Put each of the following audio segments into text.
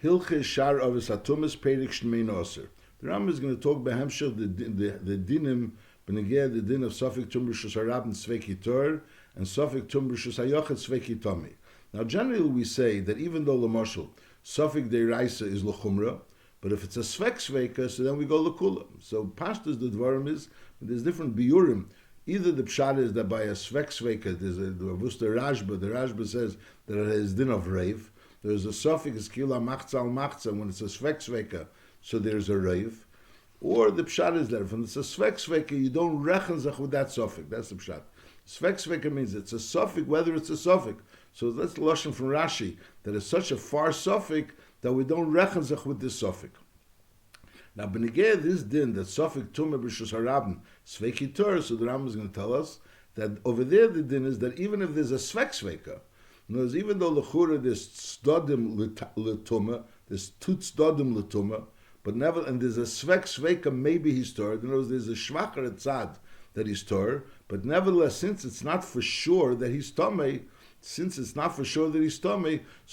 Hilche Sha'ar Avos Hatumos Perek Shmei Noser. The Rambam is going to talk behemshech the dinim benegeh the din of Sofik Tum B'Rishus Harabim Tzvei Tor and Sofik Tum B'Rishus Hayochet Tzvei Tomi. Now, generally, we say that even though l'mashal Sofik Deiraisa is l'chumra, but if it's a svek sveika, so then we go l'kula. So pashtus the dvarim is there's different biurim. Either the pshat is that by a svek sveika there's a Rashba. The Rashba says that it is din of rave. There's a Sofik is kila machza al machza when it's a svek sveika, so there's a rave. Or the pshat is that if it's a svek sveika, you don't rechen zach with that Sofik. That's the pshat. Svek sveika means it's a Sofik, whether it's a Sofik. So that's the lashon from Rashi, that it's such a far Sofik that we don't rechen zach with this Sofik. Now, benegeh this din that Sofik Tumah B'Rishus Harabim Sveiki Tor, so the Rambam is going to tell us that over there the din is that even if there's a svek sveika, even though l'chura there's tzdadim l'tumah, there's two tzdadim l'tumah, but never, and there's a svek sveika maybe he's Tor. In other words, there's a shvacher tzad that he's Tor, but nevertheless, since it's not for sure that he's Tomei, so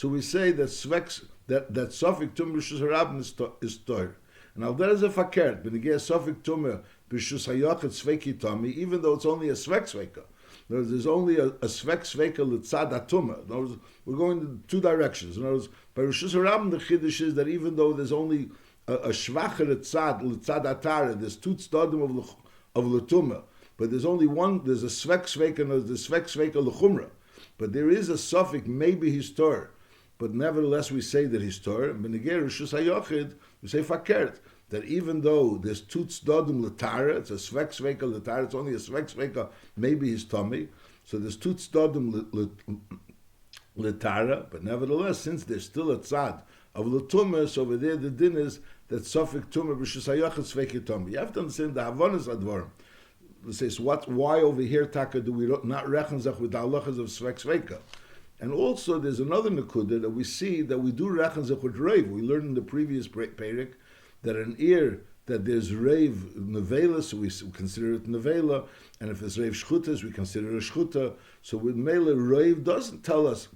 we say that svek that Sofik Tumah B'Rishus Harabim is Tor. And al der is a fakert, benegeh Sofik Tumah B'Rishus Hayochet Tzvei Tomi, even though it's only a svek sveika. There's only a svek sveika l'tzad atumah. We're going in two directions. In other words, by Rishus Harabim the chiddush is that even though there's only a shvacher l'tzad atara, there's two tzdadim of l'tumah, but there's only one. There's a svek sveika and there's the svek sveika l'chumra. But there is a Sofik, maybe he's Tor, but nevertheless we say that he's Tor. And benegeh Rishus Hayochid, we say fakert, that even though there's two tzdadim l'tara, it's a svek sveika l'tara, it's only a svek sveika, maybe he's Tomei, so there's two tzdadim l'tara, but nevertheless, since there's still a tzad of l'tumah, so over there the din is that Sofik Tumah B'Rishus Hayochid Tzvei Tomi. You have to understand the havonas advarim. Says why over here taka do we not rechen zach with the halachas of svek sveika? And also there's another nekuda that we see that we do rechen zach with reiv. We learned in the previous perek that an ear that there's reiv nevela, so we consider it nevela, and if it's reiv shchutas, we consider it a shchuta. So with mele reiv doesn't tell us,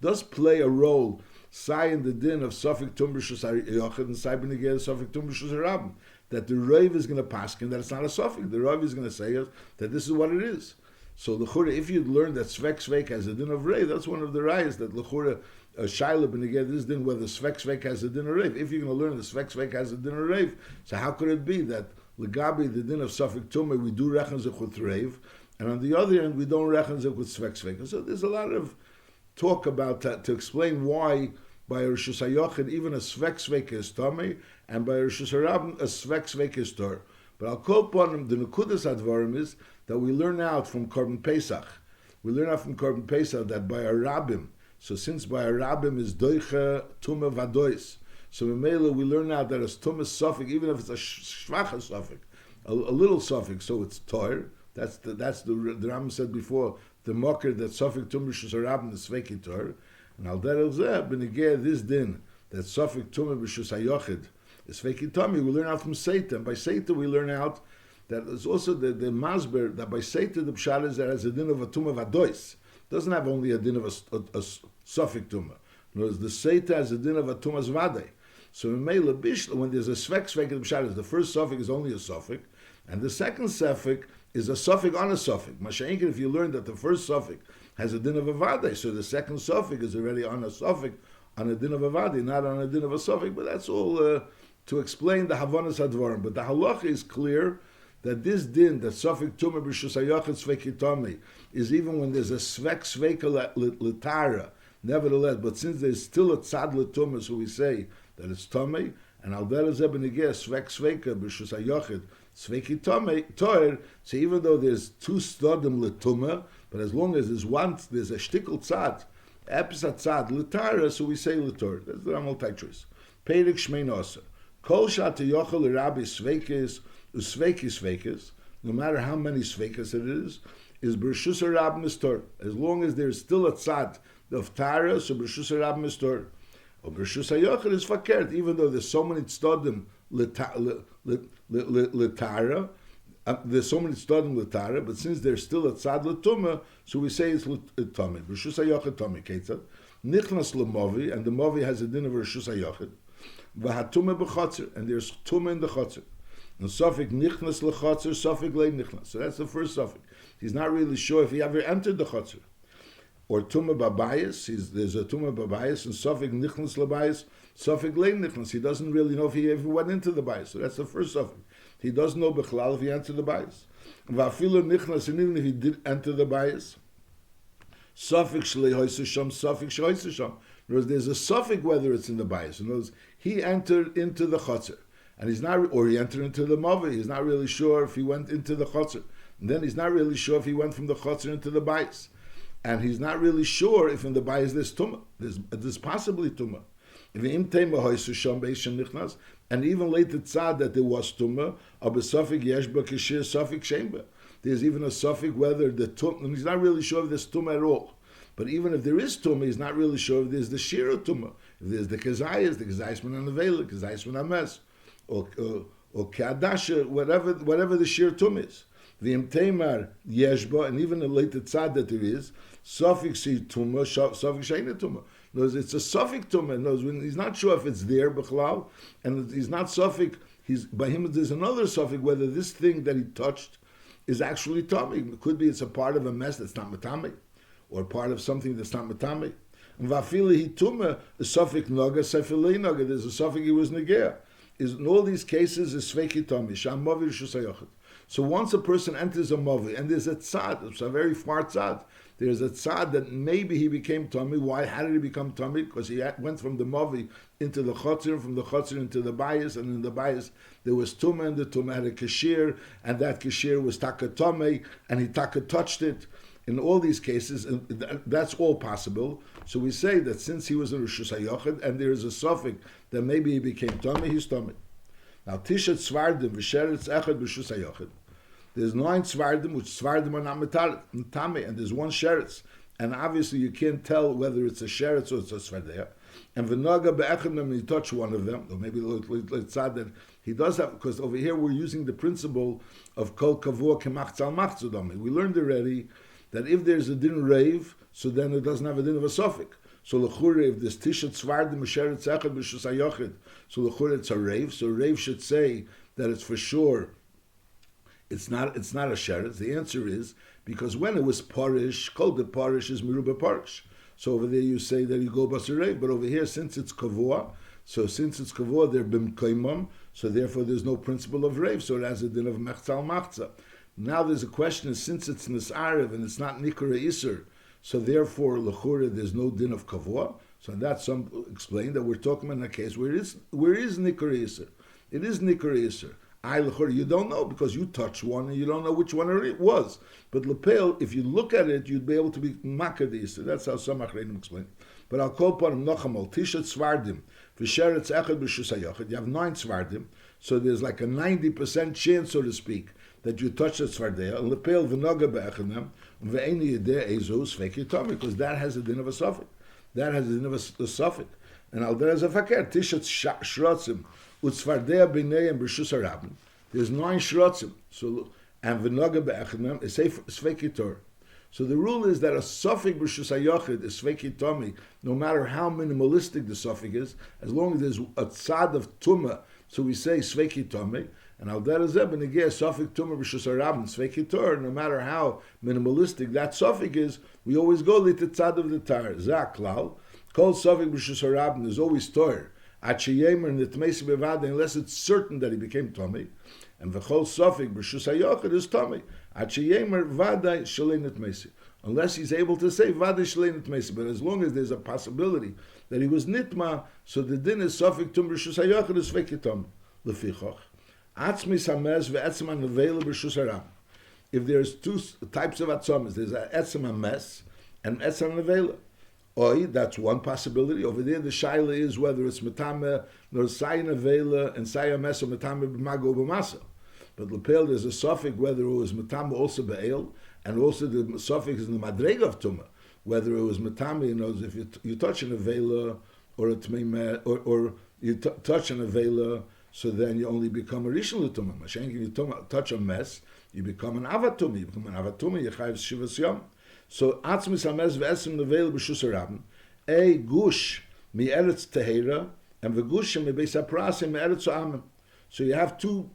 does play a role. Sai in the din of Sofik Tum B'Rishus Hayochet and Sai benegeh Sofik Tum B'Rishus Harabim, that the Rav is going to paskin that it's not a Sofik. The Rav is going to say that this is what it is. So l'chura, if you'd learned that svek sveik has a din of Rav, that's one of the rayas that l'chura shaila benegeh this din whether svek sveik has a din of Rav. If you're going to learn that svek sveik has a din of Rav, so how could it be that l'gabi the din of Sofik Tumah we do rechen zech with Rav, and on the other end we don't rechen zech with svek sveik? So there's a lot of talk about that to explain why by Rishus Hayochid even a svek sveik is Tomei, and by Rishus Harabim a svek sveik is Tor. But I'll call upon him, the nekudas advarim is that we learn out from Korban Pesach. We learn out from Korban Pesach that by a rabbim, so since by a rabbim is doicha tumah vadois, so in Mela we learn out that it's tumah Sofik, even if it's a shvacha Sofik, a little Sofik, so it's Tor. That's the Rambam said before, the mocker that Sofik tumah Rishus Harabim is Sveiki Tor. And al der zeh benegeh this din that Sofik Tumah B'Rishus Hayochid is Sveiki Tomi, we learn out from Seita. And by Seita we learn out that there's also the masber that by Seita the pshat is that has a din of a Tumah Vadois. Doesn't have only a din of a Sofik Tumah. No, the Seita has a din of a Tumah Zvadei. So in Meila Bishla, when there's a svek the pshat is the first Sofik is only a Sofik, and the second Sofik is a Sofik on a Sofik. Masha'inkin, if you learn that the first Sofik has a din of a vade, so the second Sofik is already on a Sofik, on a din of a vade, not on a din of a Sofik, but that's all to explain the Havanas Advarim. But the halacha is clear that this din, that Sofik Tumah B'Rishus Hayochid Tzvei Tomi, is even when there's a svek sveika l'tara, nevertheless, but since there's still a tzad l'tumah, so we say that it's Tomei, and al der zeh benegeh svek sveika B'Rishus Hayochid Tzvei Tomi, Tor, so even though there's two stadim l'tumah, but as long as there's a shtickle tzad, epis tzad l'tara, so we say l'tor. That's the Ramal Taitris. Perek Shmei Noser. Kol shat yochel l'rabi sveikis usveikis, no matter how many sveikis it is B'Rishus Harabim is Tor. As long as there's still a tzad of tara, so B'Rishus Harabim is Tor. Or B'Rishus Hayochid is fakert, even though there's so many tzadim l'tara, there's so many tzdadim l'tara, but since there's still a tzad l'tumah, so we say it's l'tumah. B'Rishus Hayochid Tomei Ketzad. nichnas l'movi, and the movi has a din of reshus hayachid. V'hatuma b'chotzer, and there's tuma in the chotzer. And sofik nichnas l'chotzer, sofik le nichnas. So that's the first sofik. He's not really sure if he ever entered the chotzer. Or tuma babayis, there's a tuma babayis, and sofik nichnas l'bayis, sofik le nichnas. He doesn't really know if he ever went into the bayis. So that's the first sofik. He doesn't know b'chlal if he entered the bayis. V'afilu nichnas, and even if he did enter the bayis, sofik shlei hoysisham, sofik shhoysisham. In other words, there's a sofik whether it's in the bayis. In other words, he entered into the chotzer, and he's not, or he entered into the mavi. He's not really sure if he went into the chotzer, and then he's not really sure if he went from the chotzer into the bayis, and he's not really sure if in the bayis there's tumah. There's possibly tumah. And even later tzad that there was tumah, aber sofik yeshba kishir sofik shemba. There's even a sofik whether the tumah, and he's not really sure if there's tumah at all. But even if there is tumah, he's not really sure if there's the shira tumah. If there's the kezayas min anavela, kezayas min ames, or keadasha, whatever the shir tumah is. The imteimar yeshba, and even a later tzad that there is, sofik si tumah, sofik sheina tumah. In other words, it's a sofik tumah. In other words, when he's not sure if it's there b'chlal, and he's not sofik. By him there's another sofik whether this thing that he touched is actually tummy. It could be it's a part of a mess that's not matami, or part of something that's not matami. And vafili he tumah a sofik naga sefilei naga. There's a sofik he was negea. In all these cases is sveiki tummy sham mavi shusayachid. So once a person enters a mavi and there's a tzad, it's a very far tzad. There's a tzad that maybe he became tummy. Why? How did he become tummy? Because he went from the mavi into the chotzer, from the chotzer into the bayis, and in the bayis there was tumah, and the tumah had a kashir, and that kashir was taka tummy, and he taka touched it. In all these cases, that's all possible. So we say that since he was in Rishus HaYochid, and there is a suffix that maybe he became tummy, he's tummy. Now Tishat Svardim v'Sheretz Echad b'Rishus HaYochid. There's 9 Svardim, which Svardim are not Matami, and there's 1 Sheretz. And obviously you can't tell whether it's a Sheretz or it's a Svardeya. And V'Naga be'Echad, he touched one of them, or maybe it's sad that he does have, because over here we're using the principle of Kol Kavua Kemachzal Machzudami. We learned already that if there's a din rave, so then it doesn't have a din of a suffix. So l'chure, if there's Tishat Svardim V'Sheretz Echad b'Rishus HaYochid, so l'chure it's a rave. So rave should say that it's for sure. It's not a sheretz. The answer is because when it was parish, called the parish is miruba parish. So over there you say that you go basarei, but over here since it's kavua, they're bimkaimam, so therefore there's no principle of rave, so it has a din of mechzal machza. Now there's a question: since it's nisarev and it's not nikra iser, so therefore lechura there's no din of kavua. So that's some explain that we're talking about in a case where is nikra iser. It is nikra iser. You don't know because you touched one and you don't know which one it was. But lepel, if you look at it, you'd be able to be makar the Yisr. That's how some Achreinim explain. But I'll call upon him Nochamal, Tishat Svardim, V'Sheretz Echad b'Rishus HaYochid. You have 9 Svardim, so there's like a 90% chance, so to speak, that you touch the Svardeya. And lepel v'noga be'echadem, v'eini yedeh ezus feki tummy, because that has a din of a suffix. That has a din of a suffix. And al derez a fakir, Tishat Shrotzim, Utzvardeya b'nei b'Rishus HaRabim. There's 9 shrotzim. So and v'noga be'echadem is sveikitor. So the rule is that a suffix b'Rishus HaYochid is sveikitomi, no matter how minimalistic the suffix is, as long as there's a tzad of tumah. So we say sveikitomi, and al derezeh b'negeh suffix tumah b'Rishus HaRabim sveikitor. No matter how minimalistic that suffix is, we always go lit the tzad of the tar. Zaklal. Kol suffix b'Rishus HaRabim is always tor. Unless it's certain that he became tummy, and the whole suffix b'Rishus HaYochid is tummy. Unless he's able to say vaday shalei nitmesi, but as long as there's a possibility that he was nitma, so the din is suffix tum b'Rishus HaYochid is fekitum lefichoch. Atzmis hamez ve'etzem hanavela b'Rishus HaRabim. If there's 2 types of atzomas, there's a etzem hames and etzem hanavela. Oi, that's one possibility. Over there, the shaila is whether it's metame nor sayin avela and sayin mes or metame b'mago b'masa. But lepel, there's a suffix whether it was metame also be'el, and also the suffix is in the madrega of tumah, whether it was metame. You know, if you touch an avela or a tmeime or you touch an avela, so then you only become a rishon l'tumah. Mashenk, if you touch a mess, you become an avatumi. You become an avatumi. You chayav shivas yom. So atzmis hamez ve'esim nevel b'Rishus HaRabim. A gush mi eretz tehera and v'gushim mi beis haprasim mi eretz amim. So you have two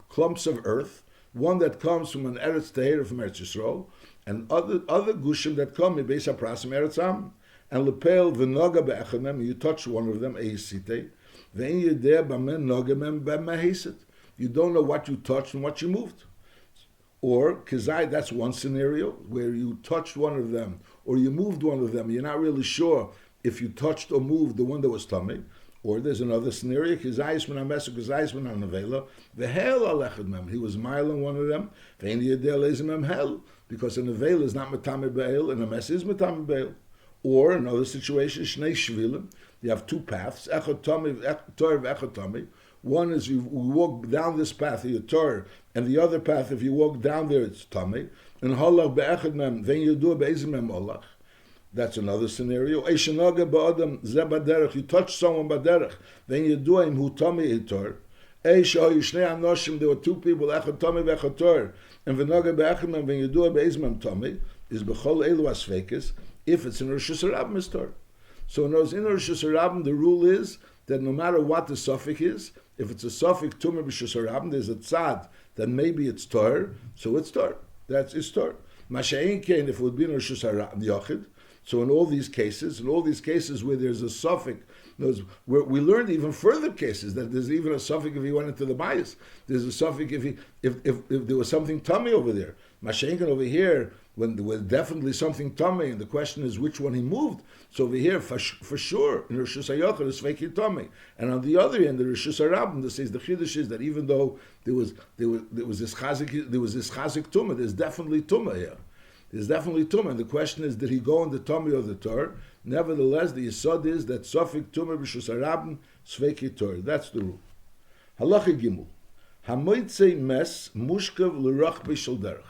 clumps of earth, one that comes from an eretz tehera from Eretz Yisrael, and other gushim that come mi beis haprasim eretz amim. And lepel v'noga be'echad mem, you touch one of them, eisite, ve'en yedeh b'men noga mem b'mehesit. You don't know what you touched and what you moved. Or, kizai, that's one scenario, where you touched one of them, or you moved one of them, you're not really sure if you touched or moved the one that was tummy. Or there's another scenario, kizai is min ha-mesuk, kizai is min ha-nevela, ve'hel al-echad mem, he was miling one of them, ve'en yedeh le'ezim mem hel, because a nevela is not metame be'el, and a mes is metame be'el. Or another situation, shnei shvilim, you have two paths, echad tummy, tor v'echad tummy. One is you walk down this path, you tor, and the other path, if you walk down there, it's tummy. And halach be'echad mem, then you do be'ezim mem halach. That's another scenario. Eishanaga ba'adam ze baderech, you touch someone baderech, then you do him hu tummy itor. Eishahu shnei anoshim, there were two people, echad tummy v'echad tor, and v'naga be'echad mem, when you do be'ezim mem tummy, is b'chol elu asfekes, if it's in Rosh Hashanah, Mr. So in Rosh Hashanah, the rule is that no matter what the suffix is, if it's a suffix tumah b'Rosh there's a tzad that maybe it's tor, so it's tor. That's its tor. Masha'in kein, if it would be in Rosh Hashanah Yochid. So in all these cases where there's a suffix, we learned even further cases that there's even a suffix if he went into the bias. There's a suffix if there was something tummy over there. Masha'in over here, when there was definitely something tummy, and the question is which one he moved. So over here, for sure, in Rosh Hashanah is fake tummy, and on the other end, the Rosh Hashanah, that says the chiddush is that even though there was this chazik tumah, there's definitely tumah here. There's definitely tumah, and the question is, did he go in the tummy of the Torah? Nevertheless, the yesod is that sofik tumah b'Rosh Hashanah sveiki Torah. That's the rule. Halacha gimel, hamoitze mes mushkav l'rach b'shel derech.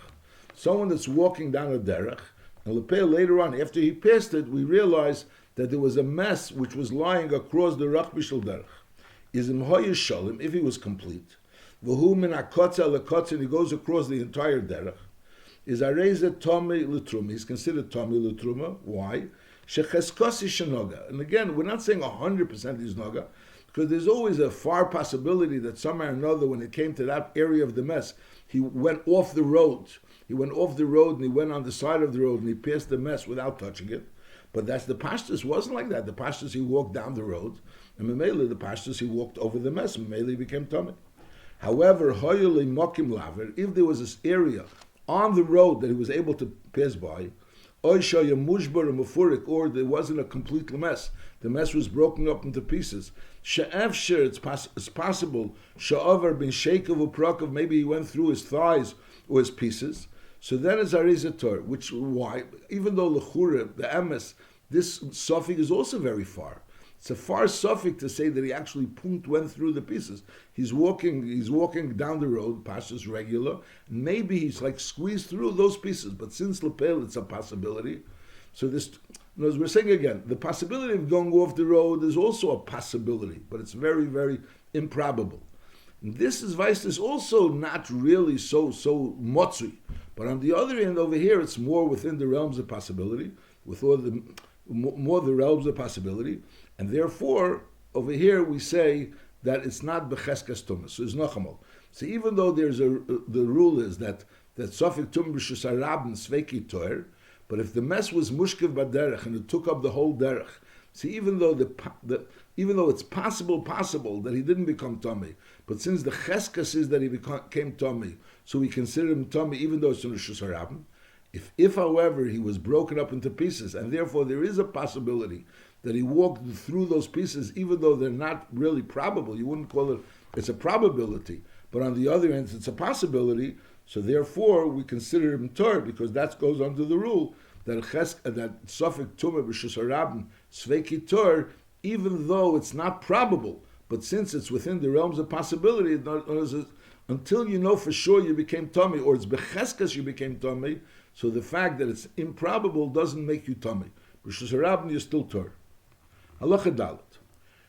Someone that's walking down a derech, and later on, after he passed it, we realized that there was a mess which was lying across the rach b'shel derech. Is im hoye shalim, if he was complete, v'hu min hakotza lekotza, and he goes across the entire derech, is areza tomei l'truma. He's considered tomei l'truma. Why? Shecheskosi shenoga. And again, we're not saying 100% he's noga, because there's always a far possibility that somehow or another, when it came to that area of the mess, he went off the road. He went off the road and he went on the side of the road and he passed the mess without touching it. But that's the pashtus wasn't like that. The pashtus, he walked down the road, and Mamela, the pashtus, he walked over the mess, and Mamela became tummy. However, hoyuli mokim laver, if there was this area on the road that he was able to pass by, or there wasn't a complete mess, the mess was broken up into pieces. She'efsher, it's possible, she'over bin sheikav u'prakav, maybe he went through his thighs or his pieces. So then it's arizator, which why, even though l'chure, the emes, this suffix is also very far. It's a far suffix to say that he actually went through the pieces. He's walking down the road, passes regular. Maybe he's like squeezed through those pieces, but since lapel, it's a possibility. So this, as we're saying again, the possibility of going off the road is also a possibility, but it's very, very improbable. And this advice is also not really so motzui. But on the other end, over here, it's more within the realms of possibility, with all the more the realms of possibility, and therefore over here we say that it's not becheskas tumas, so it's nochamal. So even though there's the rule is that sofik tum b'shusarabin sveiki toer, but if the mess was mushkiv baderech and it took up the whole derech, see even though even though it's possible that he didn't become tummy, but since the cheskas is that he became tummy, so we consider him tummy even though it's in Rishus Harabim. If however he was broken up into pieces, and therefore there is a possibility that he walked through those pieces, even though they're not really probable, you wouldn't call it, it's a probability, but on the other end it's a possibility, so therefore we consider him tor, because that goes under the rule that sofik tumah b'shus harabim sveiki tor, even though it's not probable, but since it's within the realms of possibility, until you know for sure you became tummy, or it's becheskas you became tummy, so the fact that it's improbable doesn't make you tummy. B'shus harabim you're still tor. Halacha dalet.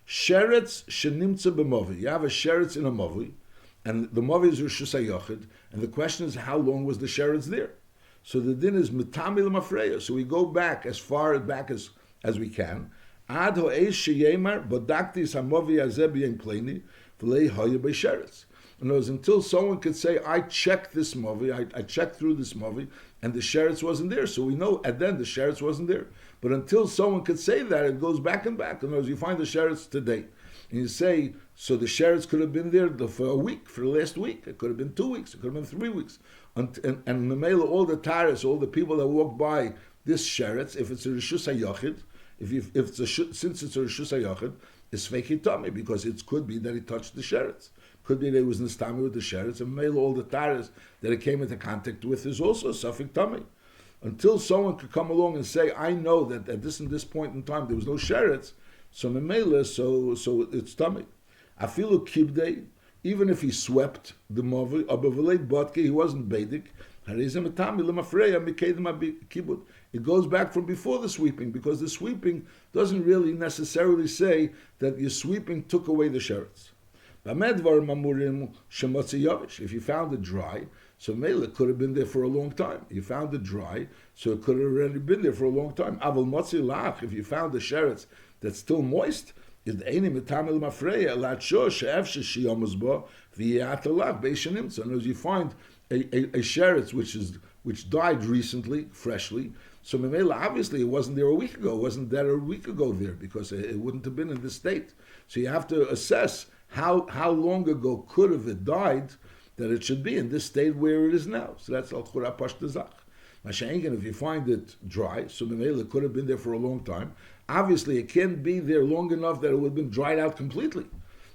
Sheretz shenimtza b'movi. You have a sheretz in a movi, and the movi is Rishus HaYochid, and the question is how long was the sheretz there? So the din is mitami l'mafreya. So we go back as far back as we can, Ad ho'esh sheyemar bodakti samovi hazeh b'yem pleni v'lei hoya b'sheretz. In other words, until someone could say, I checked this movie, I checked through this movie, and the sheretz wasn't there. So we know at then the sheretz wasn't there. But until someone could say that, it goes back and back. In other words, you find the sheretz today, and you say, so the sheretz could have been there for a week, for the last week. It could have been 2 weeks. It could have been 3 weeks. And the male, all the taras, all the people that walk by this sheretz, if it's a rishus hayochid, since it's a rishus hayochid, it's fekitami, because it could be that he touched the sheretz. Could be that he was nistami with the sheretz, and male, all the taras that it came into contact with is also safek tummy. Until someone could come along and say, I know that at this and this point in time there was no sheretz, so memela, so it's tummy. Afilu kibdei, even if he swept the movi, abavalei botke, he wasn't bedic. It goes back from before the sweeping, because the sweeping doesn't really necessarily say that your sweeping took away the sheretz. If you found it dry, so mele could have been there for a long time. You found it dry, so it could have already been there for a long time. If you found the sheretz that's still moist, in other words, you find a sheretz which died recently, freshly. So memela, obviously it wasn't there a week ago. It wasn't there a week ago there, because it wouldn't have been in this state. So you have to assess how long ago could have it died that it should be in this state where it is now. So that's al chura pashtazach. Mashenken, if you find it dry, so memela could have been there for a long time. Obviously, it can't be there long enough that it would have been dried out completely,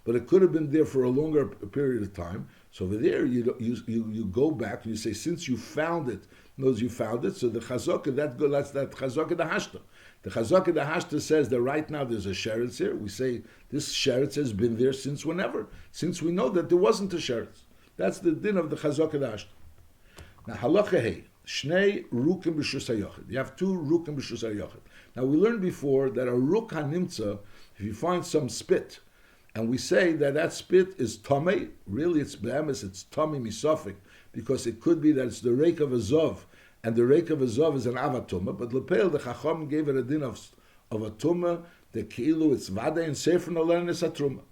but it could have been there for a longer period of time. So over there, you go back and you say, since you found it, knows you found it. So the chazaka, that's that chazaka the hashta. The chazaka the hashta says that right now there's a sheretz here. We say this sheretz has been there since whenever, since we know that there wasn't a sheretz. That's the din of the chazaka the hashta. Now halacha hey. Shnei rukim b'shus hayochid. You have 2 rukim b'shus hayochid. Now we learned before that a ruk hanimtza, if you find some spit, and we say that spit is tamei, really it's be'emes, it's tamei misafik, because it could be that it's the reik of a zov, and the reik of a zov is an avatuma, but lepel, the chacham gave it a din of a tumah, the keilu, it's vada and sefer nalen is a truma.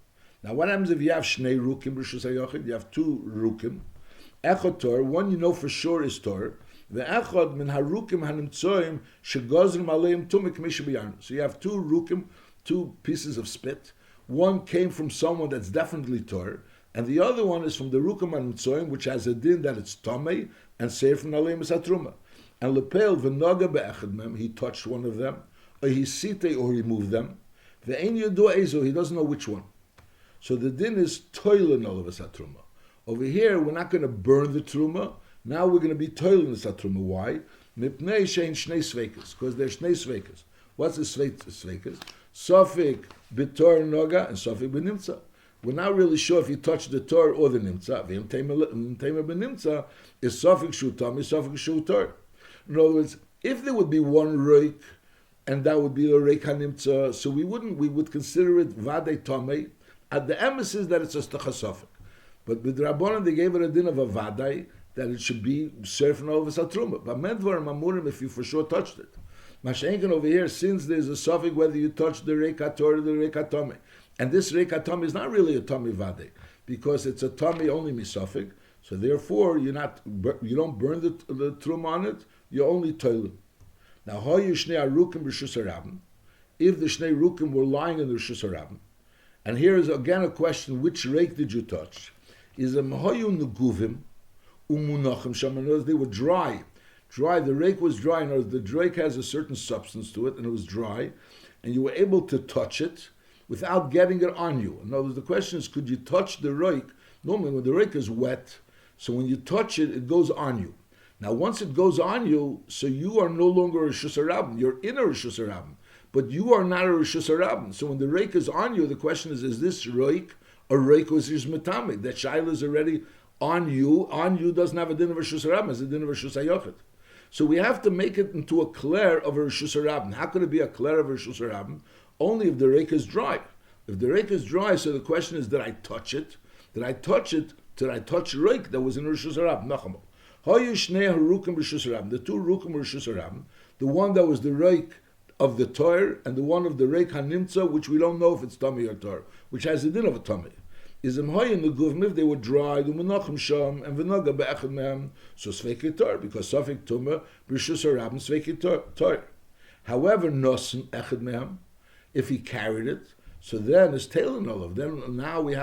Now what happens if you have shnei rukim b'shus hayochid? You have 2 rukim. Echot tor, one you know for sure is tor, so you have 2 rukim, 2 pieces of spit. One came from someone that's definitely tor, and the other one is from the rukim hanimtzoim, which has a din that it's tamei and sefer naleim is hatruma. And lepel v'naga be'echad mem, he touched one of them, or he site or he moved them. Ve'ein yodua ezo, he doesn't know which one. So the din is toilen olavas hatruma. Over here, we're not going to burn the truma. Now we're going to be toiling this atruma. Why? Mipnei shein shnei sveikas, because there's shnei sveikas. What's the sveikas? Sofik b'tor noga and sofik b'nimtza. We're not really sure if you touch the tor or the nimtza. V'im tema b'nimtza is sofik shu tam, is sofik shu tor. In other words, if there would be one reik, and that would be the reik hanimtza, so we would consider it vadei tamei. At the emphasis that it's just a chasofik. But with Rabbanan they gave it a din of a vadai, that it should be surfing over satruma. But medvar mamurim if you for sure touched it. Mashenken over here, since there's a suffix whether you touch the reikator or the reikatome, and this reikatome is not really a tummy vade, because it's a tummy only misafik. So therefore, you don't burn the trum on it. You only toil it. Now, hoyu shnei arukim b'shus harabim. If the shnei rukim were lying in the rishus harabim, and here is again a question: which reik did you touch? Is a hoyu neguvim? They were dry. The rake was dry. In other words, the rake has a certain substance to it, and it was dry, and you were able to touch it without getting it on you. In other words, the question is, could you touch the rake? Normally, when the rake is wet, so when you touch it, it goes on you. Now, once it goes on you, so you are no longer a Rishus HaRabim. You're in a Rishus HaRabim, but you are not a Rishus HaRabim. So when the rake is on you, the question is this rake a rake was his metame? That shaila is already on you doesn't have a din of Rishus HaRabim, it's a din of Rishus HaYochid. So we have to make it into a cler of a Rishus HaRabim. How could it be a cler of a Rishus HaRabim? Only if the rake is dry. If the rake is dry, so the question is, did I touch it? Did I touch rake that was in Rishus HaRabim? Nachamo. The 2 rukim Rishus HaRabim. The one that was the rake of the Torah and the one of the Reik HaNimtza, which we don't know if it's Tomei or Torah, which has the din of a Tomei. Is im hoy in the guvim if they were dry, the menachem sham and v'naga be'echad mehem, so sveikei Torah, because sofik tumah b'rishus harabim sveikei Torah. However, nosen echad mehem, if he carried it, so then it's tailing all of. Then now we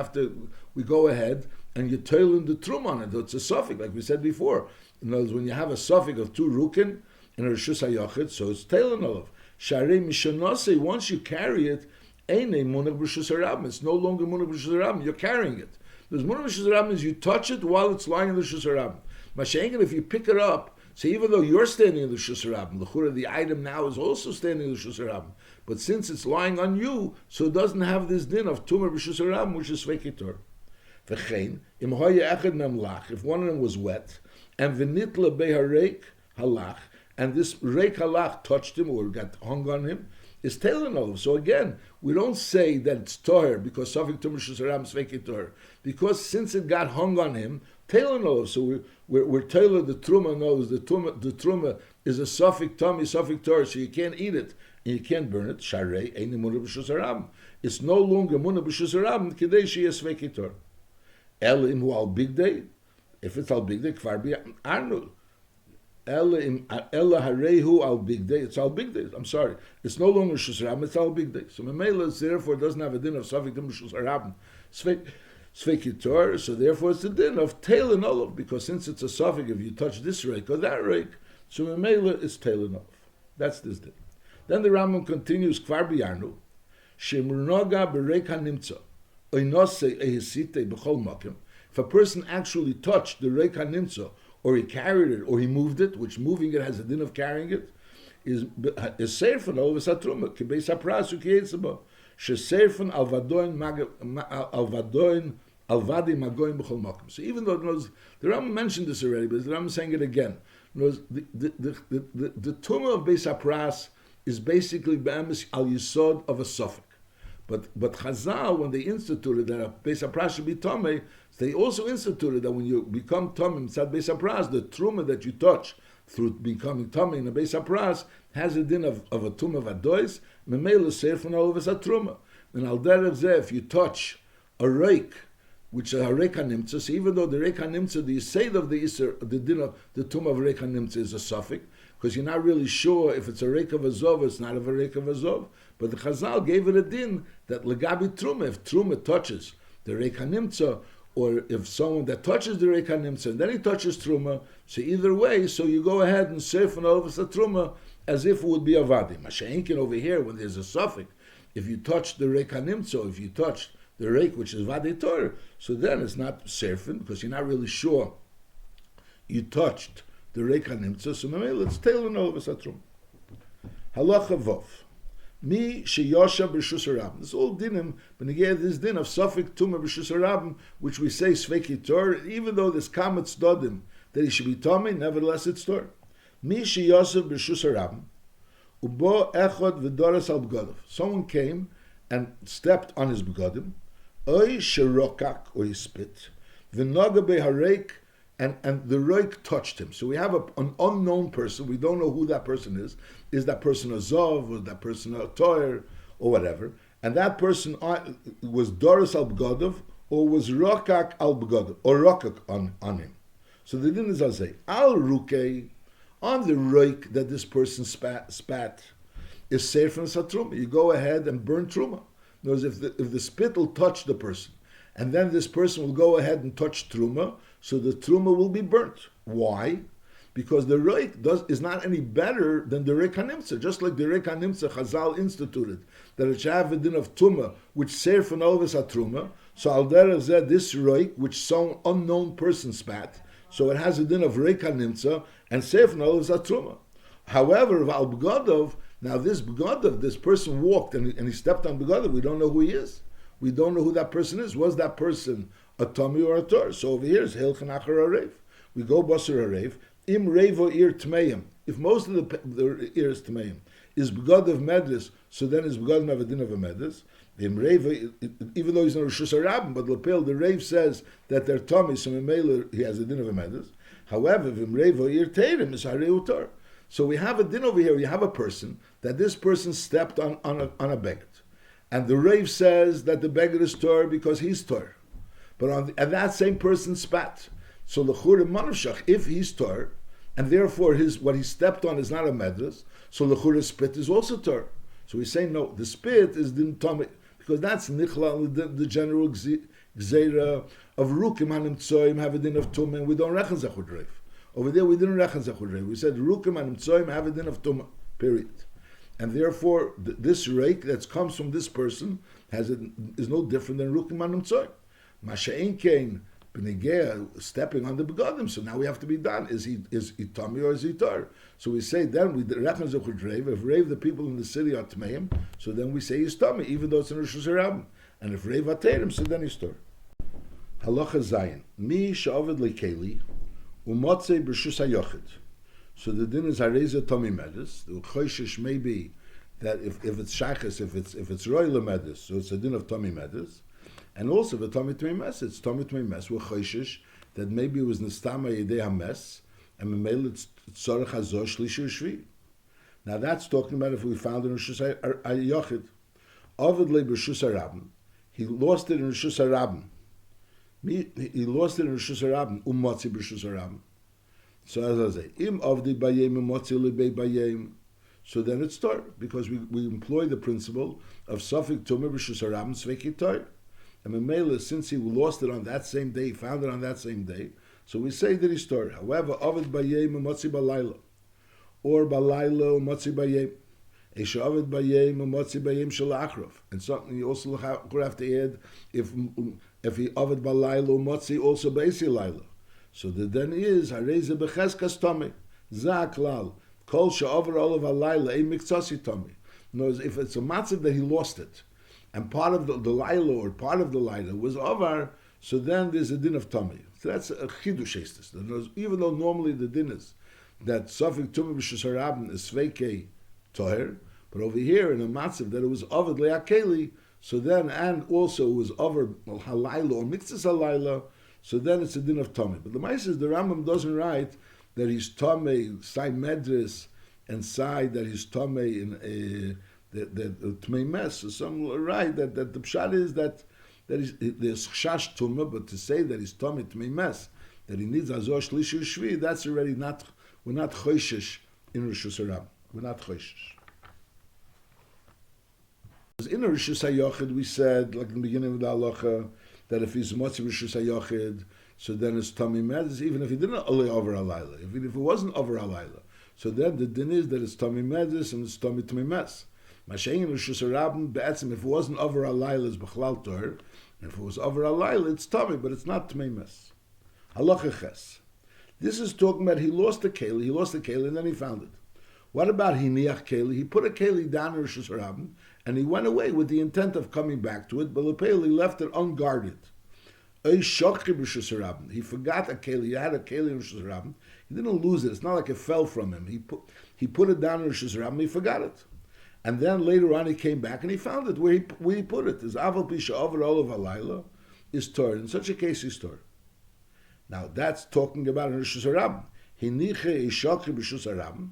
go ahead and you tail in the trum on it. It's a suffix, like we said before. In other words, when you have a suffix of 2 rukin in a rishus hayachid, so it's tailing all of. Sharei mishanase, once you carry it, eine munach b'rishus harabim. It's no longer munach b'rishus harabim. You're carrying it. Because munach b'rishus harabim is you touch it while it's lying in the rishus harabim. Mashengen, if you pick it up, so even though you're standing in the rishus harabim, the item now is also standing in the rishus harabim. But since it's lying on you, so it doesn't have this din of tumah b'rishus harabim, which is sveikei Torah. V'chein im hoya echad mem lach, if one of them was wet, and v'nitla behareik halach, and this reik halach touched him or got hung on him, is tailing olive. So again, we don't say that it's Torah because sofik tumah b'rishus harabim sveikei Torah, because since it got hung on him, tailing olive. So we're tailing the truma knows the truma is a sofik tummy, sofik Torah, so you can't eat it. And you can't burn it. Sharei ein munah b'rishus harabim. It's no longer munah b'rishus harabim. Kedei sheyes sveikei Torah. El im hu al big day. If it's al big day, kvar bi arnul. El harehu al big day. It's al big day. I'm sorry. It's no longer b'rishus harabim. It's al big day. So memela therefore doesn't have a din of sofik b'rishus harabim. Sveikei Torah. So therefore it's the din of tail and olive, because since it's a sofik, if you touch this rake or that rake, so memela it's tail and olive. That's this din. Then the Rambam continues, Kvar b'yarnu, shemurnoga b'reik hanimtza, oinose ehisite b'chol makim. If a person actually touched the reik hanimtza, or he carried it, or he moved it, which moving it has a din of carrying it, is seirfen al v'satruma, k'beis hapras u'k'yetzeba, sheseirfen al vadoin magoin b'chol makim. So even though the Rambam mentioned this already, but the Rambam is saying it again. The tumah of beis hapras is basically be'emes al yisod of a suffix. But Chazal, when they instituted that a beis hapras should be tamei, they also instituted that when you become tamei mitzad beis hapras, the truma that you touch through becoming tamei in a beis hapras has a din of a tumah vadois, memela seirfen all of us a truma. And al derev zeh, if you touch a reik, which is a reik hanimtza, so even though the reik hanimtza, the yisod of the iser, the din of the tumah of reik hanimtza is a suffix, because you're not really sure if it's a reik of azov, it's not a reik of azov. But the Chazal gave it a din that legabi truma, if truma touches the reik hanimtza, or if someone that touches the reik hanimtza and then he touches truma, so either way, so you go ahead and surf and over the truma as if it would be a vadi. Masha'inkin over here, when there's a suffix, if you touch the reik hanimtza, if you touch the reik which is vadi Torah, so then it's not surfing because you're not really sure you touched the reik hanimtza, so let's tail and over satrum. Halacha vov. Mi sheyosha b'rishus harabim. This all dinim, but again, this din of sofik tumah b'rishus harabim, which we say sveikei Torah, even though there's kametz dodim that he should be tamei, nevertheless it's Torah. Mi sheyosha b'rishus harabim, ubo echod v'doras al b'godav. Someone came and stepped on his begodim, oy sherokak, or he spit, v'noga behareik, and the reik touched him. So we have an unknown person. We don't know who that person is. Is that person a Zov, or that person a Toyer, or whatever? And that person was Doris al B'godov, or was Rokak al B'godov, or Rokak on him. So the din is Azay. Al Rukei, on the reik that this person spat, is safe from Satruma. You go ahead and burn Truma. In other words, if the spit will touch the person, and then this person will go ahead and touch Truma, so the Truma will be burnt. Why? Because the reik is not any better than the reik hanimtza. Just like the reik hanimtza, Chazal instituted that it should have a din of Tumah, which seir from always a Truma. So al derech zeh, this reik, which some unknown person spat, so it has a din of reik hanimtza, and seir from always a Truma. However, al b'godov, now this b'godov, this person walked and he stepped on b'godov, we don't know who he is. We don't know who that person is. Was that person a Tommy or a Tor? So over here is Hilchen Achar Arev. We go Basar Arev. Im Revo Ir Tmeim. If most of the ear is Tmeim, is Begad of Medres, so then is Begad of a din of a Medres. Im Revo, even though he's not a Rosh Hashanah, but Lapel, the Rev says that they're Tommy, so Memele, he has a din of a Medres. However, Im Revo Ir Teirim is Hareu Tor. So we have a din over here. You have a person that this person stepped on a beggar, and the Rav says that the beggar is tor because he's tor, but and that same person spat. So l'chura manavshach, if he's tor, and therefore what he stepped on is not a medras, so l'chura spit is also tor. So we say no, the spit is din tummy because that's nichla the general gzeira of rukim hanim tzoyim have a din of tumah, and we don't reckon zechud Rav. Over there, we didn't reckon zechud reif. We said rukim and tzoyim have a din of tumah. Period. And therefore, this reik that comes from this person is no different than rukim and tzoyim. Masha'in kein b'negea stepping on the begadim. So now we have to be done. Is he tummy or is he tar? So we say then we reckon zechud reif. If reif the people in the city are tmeim, so then we say he's tummy, even though it's in Rosh Hashanah. And if reif aterim, so then he's tar. Halacha zayin mi she'aved lekeli. Umotzei b'rshus hayochid. So the din is hareza Tommy Medis. The choishish may be that if it's shachas, if it's royal medis, so it's a din of Tommy Medis. And also the Tommy Tmei it's Tommy Tmei Mes with choishish that maybe it was nistama yedei hames and memel it's tzorach hazor shlishi shvi. Now that's talking about if we found in Rishus hayochid. Ovid le b'rshus harabim. He lost it in Rishus harabim. He lost it in Rishus harabim. Umotzi b'rshus harabim. So as I say, im avdi bayim umotzi lebei bayim. So then it's tor because we employ the principle of safek tumah b'rshus harabim sveki tor. And Memela, since he lost it on that same day, he found it on that same day, so we say that he's tor. However, avdi bayim umotzi balayla, or balayla umotzi bayim. Esha avdi bayim umotzi bayim shalachrov. And something you also have to add if he avid balayla umotzi also beisi layla. So the then is hareze becheskas tomei zaklal kol she'aver olav halayla ein miktsasi tomei. Knows if it's a matzav that he lost it, and part of the layla or part of the layla was over, so then there's a din of tomei. So that's a chidush estes. Even though normally the din is that safek tumah b'shus harabim is sveikei toher, but over here in a matzav that it was avid le'akeli. So then, and also it was over halayla or mitzvahs halayla, so then it's a din of Tomei. But the Maisa is the Rambam doesn't write that he's Tomei, side medres, and side that he's Tomei in the Tmei Mes. So some write that the pshat is that there's chash tumah, but to say that he's Tomei Tmei Mes, that he needs azor shlishi shvi, that's already not, we're not choishish in Rosh Hashanah. We're not choishish. In Rishus HaYochid, we said, like in the beginning of the halacha, that if he's Motzi Rishus HaYochid, so then it's Tommy Medis, even if he didn't only over Alayla, if it wasn't over Alayla. So then the din is that it's Tommy Medis and it's Tommy Tmei Mes. Mashayin Rishus HaRabim, Be'etzim, if it wasn't over Alayla, it's B'chlal Tor, and if it was over Alayla, it's Tommy, but it's not Tmei Mes. Halacha Ches. This is talking about he lost the keli, and then he found it. What about Hiniach keli? He put a keli down in Rishus HaRabim, and he went away with the intent of coming back to it, but Lepel, he left it unguarded. He forgot a keli. He had a keli in Rishus HaRabim. He didn't lose it. It's not like it fell from him. He put it down in Rishus HaRabim. He forgot it, and then later on he came back and he found it where he put it. Is aval pisha over all of halayla is tor. In such a case, he's tor. Now that's talking about in Rishus HaRabim. Hiniche ishakri b'Rishus HaRabim,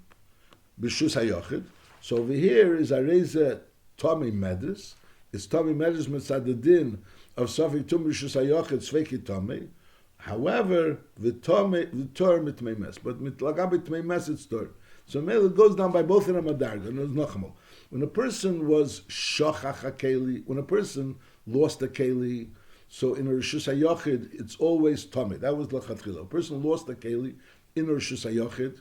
b'Rishus HaYochid. So over here is areza Tommy Medis. It's Tommy Medis mitzad the din of Safik Tum Rishus HaYochid Sveiki Tommy. However, the tor mitmei mes, but mitlagabi tmei mes it's tor. So it goes down by both in a madarga. And there's nachamol. When a person was shochach hakeli, when a person lost a keli, so in a Rishus HaYochid it's always Tommy. That was lachatchila. A person lost a keli in a Rishus HaYochid,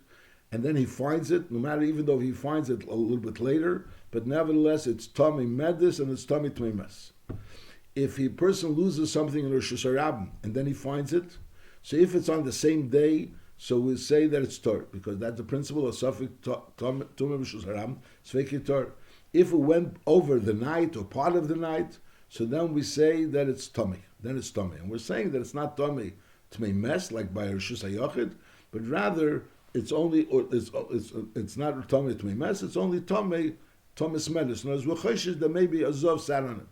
and then he finds it, no matter, even though he finds it a little bit later, but nevertheless it's Tommy Medis and it's Tommy Tmei Mes. If a person loses something in Rosh Hashanah and then he finds it, so if it's on the same day, so we say that it's Tor, because that's the principle of Safik Tumah Rosh Hashanah, Sveiki Tor. If it went over the night or part of the night, so then we say that it's Tommy. Then it's Tommy. And we're saying that it's not Tommy Tmei Mes, like by Rosh Hashanah, but rather it's only, or it's not Tommy Tmei Mes, it's only Tommy Thomas Medis. And as we're choshish, there may be a Zov sat on it.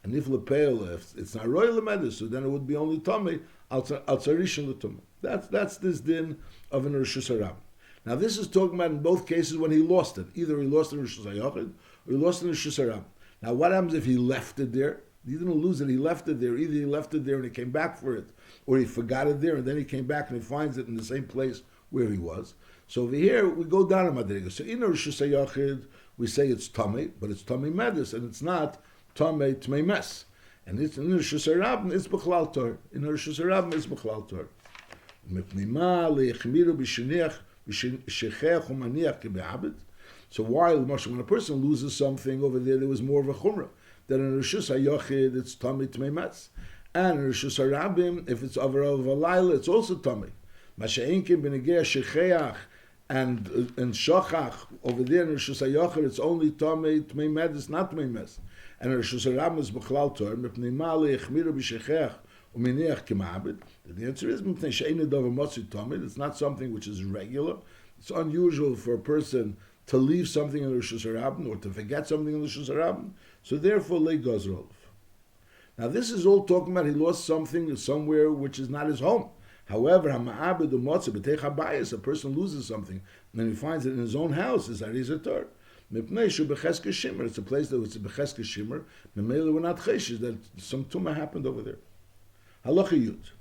And if Lepel, if it's not Royal Medis, so then it would be only Tommy, Al Tzarishin L'Tumah. That's this din of an Rishus HaRabim. Now this is talking about in both cases when he lost it. Either he lost it in Rishus HaYachid or he lost it in Rishus HaRabim. Now what happens if he left it there? He didn't lose it, he left it there. Either he left it there and he came back for it, or he forgot it there and then he came back and he finds it in the same place where he was. So over here, we go down a Madriga. So in Rishus HaYachid, we say it's Tomei, but it's Tomei Medus, and it's not Tomei Tmei Mes. And it's in Rishus HaRabim, it's B'chlal Tor. In Rishus HaRabim, it's B'chlal Tor. So while when a person loses something over there was more of a chumrah. Then in Rishus HaYachid it's Tomei Tmei Mes. And in Rishus HaRabim, if it's over a Laila, it's also Tomei. Masha'inkim b'negei shecheach and shachach over there in Rishus HaYachid it's only Tomei Tmei Medus, not Tmei Mes. And in Rishus HaRabim is B'chlal Tor. Mipnei ma leichmiru b'shecheach uminiach k'ma'abed. The answer is mipnei she'einu davar motzi Tomei. It's not something which is regular. It's unusual for a person to leave something in Rishus HaRabim or to forget something in Rishus HaRabim. So therefore, lei gozrolov. Now this is all talking about he lost something somewhere which is not his home. However, hama'abed u'motzi b'teich habayis, a person loses something and then he finds it in his own house. Is arizator. Mipnei shu b'cheska shimmer. It's a place that it's a b'cheska shimmer. Memela we're not cheshish that some tumah happened over there. Halacha yud.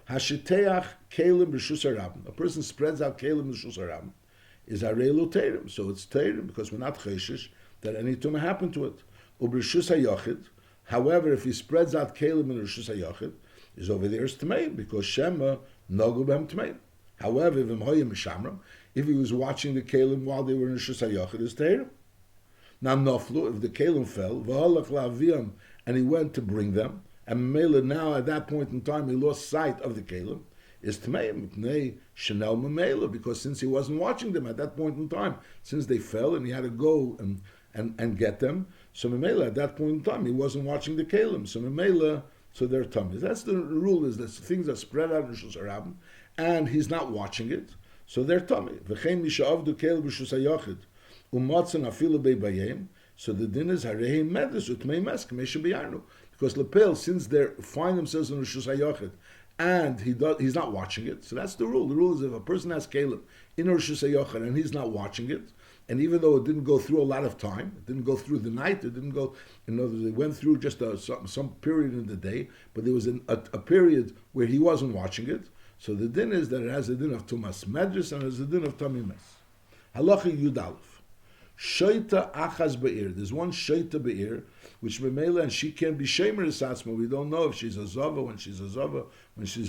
Hashiteach kelim b'Rishus HaRabim. A person spreads out kelim b'Rishus HaRabim. Is arelu teirim. So it's teirim because we're not cheshish that any tumah happened to it. U'b'Rishus HaYachid. However, if he spreads out kelim in Rishus HaYachid, is over there is tmeim because shema nagu b'hem tmeim. However, if he was watching the kelim while they were in Rishus HaYachid, is teirim. Now noflu, if the kelim fell, v'halach la'aviyam, and he went to bring them, and Mela now at that point in time he lost sight of the kelim, is tmeim pnei shenel memela, because since he wasn't watching them at that point in time, since they fell and he had to go and get them, so memela at that point in time he wasn't watching the kelim, so memela, so they're tummies. That's the rule, is that things are spread out in Rishus HaRabim, and he's not watching it, so they're tummy. V'chein misha'avdu kelim b'Rishus HaYachid u'matzan afilu beibayim. So the din is harei medus utmei mes k'mei shebiyarnu, because lepel, since they find themselves in Rishus HaYachid and he's not watching it. So that's the rule. The rule is if a person has kelim in Rishus HaYachid and he's not watching it, and even though it didn't go through a lot of time, it didn't go through the night, it didn't go, in other words, it went through just some period in the day, but there was a period where he wasn't watching it. So the din is that it has a din of Tumas Medris and it has a din of Tami Mes. Halacha Yud Aleph. Shaita Achaz Be'ir. There's one Shaita Be'ir, which Memela, and she can be Shemer Esatzma. We don't know if she's a Zava, when she's a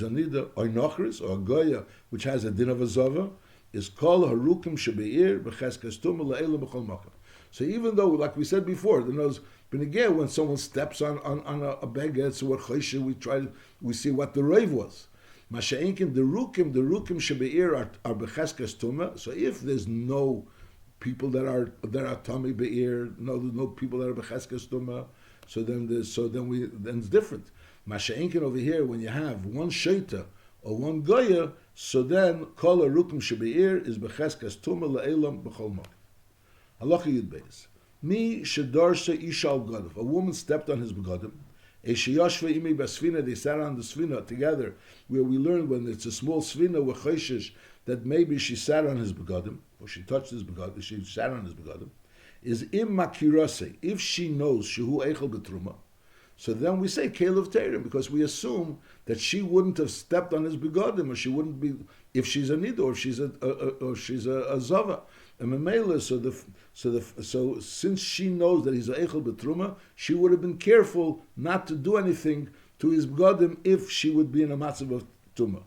Nida, or Nochris, or a Goya, which has a din of a Zava, is called Harukim Shebe'ir B'cheskas Tumah La'ela B'chol Makam. So even though, like we said before, when someone steps on a baguette, so what Choshe, we see what the rave was. Masha'inkin, the rukim shebe'ir are becheskas tumah. So if there's no people that are tummy be'ir, no people that are becheskas tumah, then it's different. Masha'inkin over here, when you have one sheita or one goya, so then kol rukim shebe'ir is becheskas tumah la'elam b'chol mak. Halacha Yud Beis. Mi shedarsha ishal gadav. A woman stepped on his begadim. They sat on the svina together, where we learned when it's a small svina with choshesh that maybe she sat on his begadim, or she touched his begadim, she sat on his begadim, is im makirase, if she knows shehu eichel betruma, so then we say kelev teirim, because we assume that she wouldn't have stepped on his begadim, or she wouldn't be, if she's a nida, or if she's a zava. And Memela, so since she knows that he's a eichel betruma, she would have been careful not to do anything to his begadim if she would be in a matzav of tuma.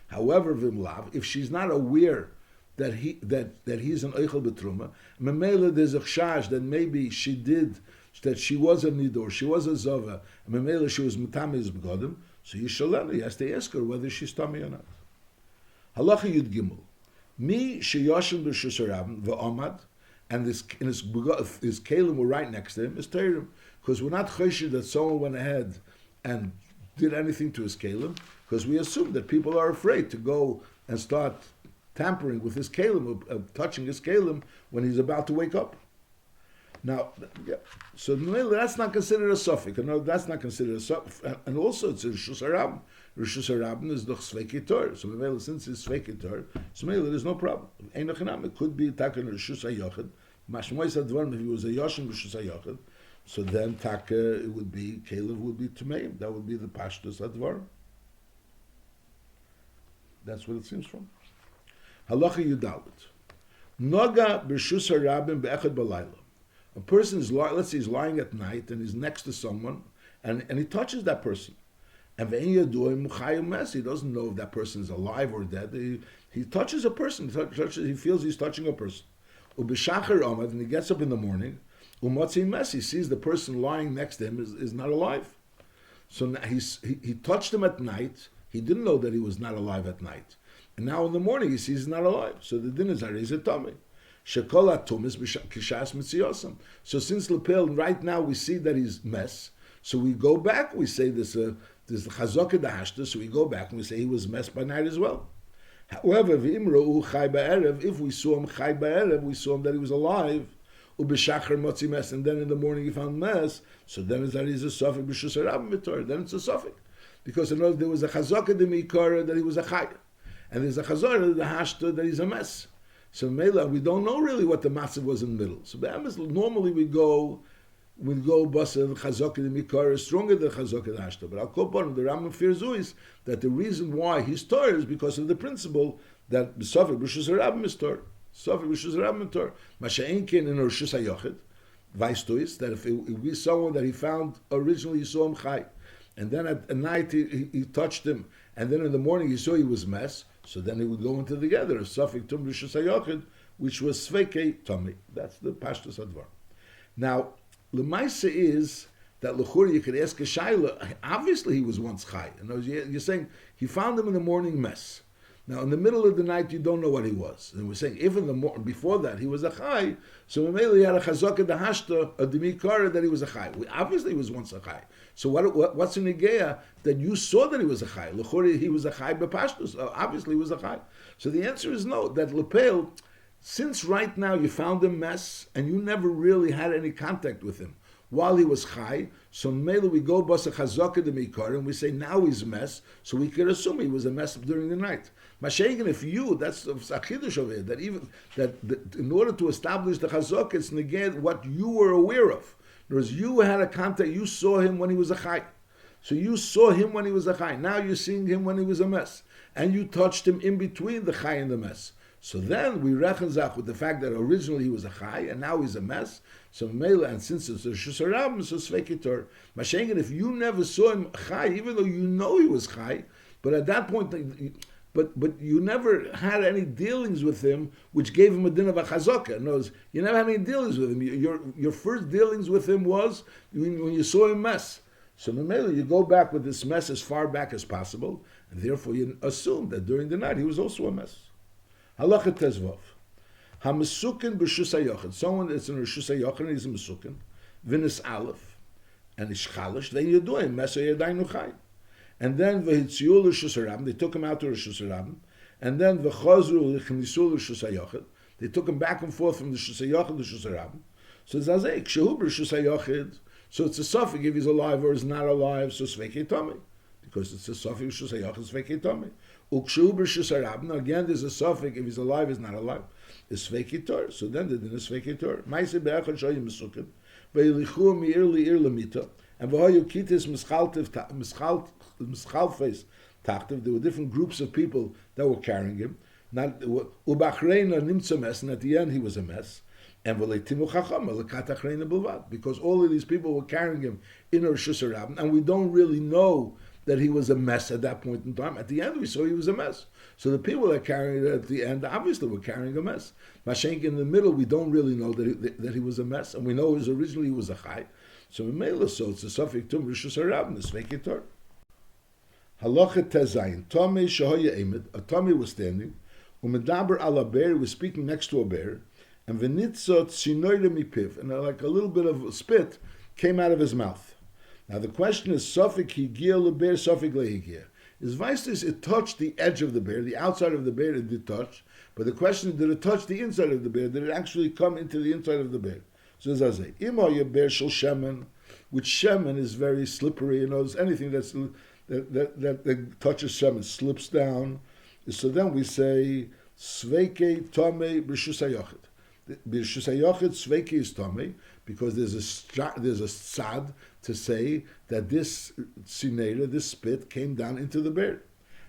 However, v'mlav, if she's not aware that he's an eichel betruma, Memela, there's a chash that maybe that she was a nidor, she was a zava, and Memela, she was matami his begadim, so you has to ask her whether she's tummy or not. Halacha Yud Gimel. Mi sheyoshem b'Rishus HaRabim v'omad, and his kelim were right next to him, is teirim, because we're not choshed that someone went ahead and did anything to his kelim, because we assume that people are afraid to go and start tampering with his kelim, touching his kelim when he's about to wake up. Now, yeah, so that's not considered a suffix. No, that's not considered a suffix. And also, it's a Rishus HaRabban. Rishus HaRabban is the Sveikitor. So since it's Sveikitor, so there's no problem. It could be Taka Rishus HaYochid. Mashmois Advarim, if he was a Yoshin Rishus HaYochid, so then Taka, it would be, Caleb would be Tumeim. That would be the Pashtus Advarim. That's what it seems from. Halacha Yudalit. Noga Rishus HaRabban Be'echad Balayla. A person is, let's say he's lying at night and he's next to someone and he touches that person. And he doesn't know if that person is alive or dead. He touches a person. He feels he's touching a person. And he gets up in the morning. He sees the person lying next to him is not alive. So now he touched him at night. He didn't know that he was not alive at night. And now in the morning he sees he's not alive. So the din is a tummy. So since Lepel, right now we see that he's mess, so we go back, we say there's the Chazaka Dahashta, so we go back and we say he was mess by night as well. However, if we saw him Chai Ba'erev, we saw him that he was alive, mess, and then in the morning he found mess, so then it's that he's a Sofik B'Shus HaRabban B'Torah, then it's a Sofik. Because in other there was a Chazaka D'Mikara that he was a Chai, and there's a Chazaka Dahashta that he's a mess. So Mela, we don't know really what the matzah was in the middle. So normally we go basa chazaka the mikar is stronger than chazaka the hashta. But Al Kopon, the Rambam fears is that the reason why he's Torah is because of the principle that Sofik B'Shus HaRabban is Torah. Sofik B'Shus HaRabban is Torah. Masha'enkin in Rishus HaYochid, weißt du is that if we someone that he found originally, he saw him chai, and then at night he touched him, and then in the morning he saw he was mess. So then he would go into together a Sofik Tum Rishus HaYochid, which was Sveikei Tummy. That's the Pashtus Advar. Now, Lemaisa is that L'chur you could ask a Shaila. Obviously, he was once Chai. You're saying he found him in the morning mess. Now, in the middle of the night, you don't know what he was. And we're saying if in the before that he was a Chai, so maybe he had a Chazaka Dahashta, a Demikara that he was a Chai. Obviously, he was once a Chai. So what's in Igeya that you saw that he was a Chai? L'chur he was a Chai b'Pashtus. Obviously, he was a Chai. So the answer is no. That Lepel, since right now you found him mess and you never really had any contact with him while he was Chai, so maybe we go basa Chazaka Demikara and we say now he's a mess, so we could assume he was a mess during the night. Mashiach, if that's a chidush over here, that in order to establish the chazak, it's negate what you were aware of. In other words, you had a contact, you saw him when he was a chai. So you saw him when he was a chai. Now you're seeing him when he was a mess. And you touched him in between the chai and the mess. So then we reckon zach with the fact that originally he was a chai and now he's a mess. So Mela, and since it's a Rishus HaRabban, so Sveikitor. Mashiach, if you never saw him chai, even though you know he was chai, but at that point, But you never had any dealings with him, which gave him a din of a chazaka. In other words, you never had any dealings with him. Your first dealings with him was when you saw him mess. So you go back with this mess as far back as possible, and therefore you assume that during the night he was also a mess. Halacha tezvav. Ha-mesukin b'Rishus HaYochid. Someone that's in Rishus HaYochid and he's a mesukin. V'nis aleph. And he's chalish. Then you do him. Mesa yadaynu chai. And then v'hitziul Rishus HaRabban, they took him out to Rishus HaRabban, and then v'chazru l'chnisul Rishus HaYochid, they took him back and forth from the Rishus HaYochid to Rishus HaRabban. So it's azay, kshehu Rishus HaYochid, so it's a suffix if he's alive or is not alive, so sveikei tomei, because it's a suffix Rishus HaYochid, sveikei tomei. Ukshehu Rishus HaRabban, again there's a suffix if he's alive, is not alive, is sveikei tor, so then the din is sveikei tor. Maise be'echad shoyim mesukin, ve'ilichu mi'ir li'ir lemita, and v'hoyu kitis mischalfes tachtiv. There were different groups of people that were carrying him. Ubachreina nimtza mess, and at the end he was a mess. And because all of these people were carrying him in Rishus HaRabban, and we don't really know that he was a mess at that point in time. At the end, we saw he was a mess. So the people that carried it at the end obviously were carrying a mess. Mashenk in the middle, we don't really know that he was a mess, and we know originally he was a chai. So in Mela, so it's a suffix tum Rishus HaRabban, the sveikei tor. Halacha tezayin. Tomei shehoya emet. A tomei was standing. Umedaber ala bear, was speaking next to a bear. And v'nitzot sinoyre mipiv. And like a little bit of spit came out of his mouth. Now the question is, suffix higia lebear, suffix lehigia. Is Vaistis, it touched the edge of the bear, the outside of the bear it did touch. But the question is, did it touch the inside of the bear? Did it actually come into the inside of the bear? So as I say, Ima Yeber Shel Shemen, which Shemen is very slippery, anything that touches Shemen slips down. So then we say, Sveike Tome B'Rishus HaYochid. B'Rishus HaYochid, Sveike is Tome, because there's a sad to say that this sinera, this spit, came down into the bear.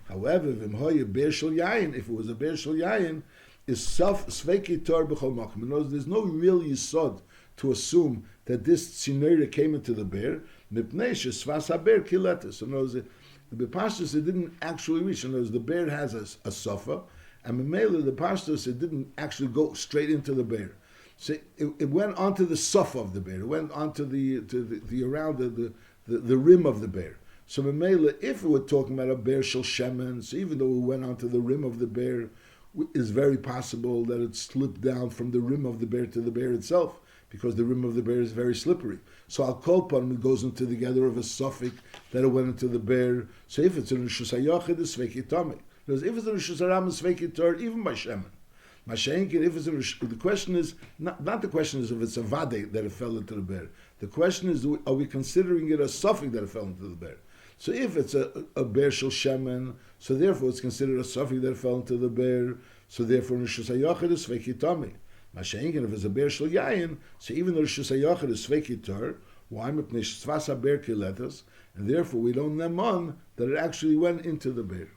However, if it was a bear shel yayin, is sveiki tor b'chol makom. In other words, there's no real yisod to assume that this sinera came into the bear. Mipnei shesvas haber kiletus. In other words, the pashtus it didn't actually reach. In other words, the bear has a sofa, and memela the pashtus it didn't actually go straight into the bear. So it went onto the sofa of the bear. It went onto the around the rim of the bear. So memela, if we were talking about a bear shel shemen, so even though it went onto the rim of the bear, it's very possible that it slipped down from the rim of the bear to the bear itself, because the rim of the bear is very slippery. So al kol panim it goes into the gather of a suffix that it went into the bear. So if it's in Rishus HaYochid, it's sveiki tami. Because if it's in Rishus HaRam, it's sveiki tor, even by shemen. Mashenkin, if it's in the question is not the question is if it's a vade that it fell into the bear. The question is, are we considering it a suffix that it fell into the bear? So if it's a bear shel shemen, so therefore it's considered a suffix that fell into the bear. So therefore, Rishus HaYochid is sveiki tami. Mashenkin, if it's a bear shel yayin, so even though Rishus HaYochid is sveiki tor, why mipnei shtvas haber kiletas, and therefore we don't neman that it actually went into the bear.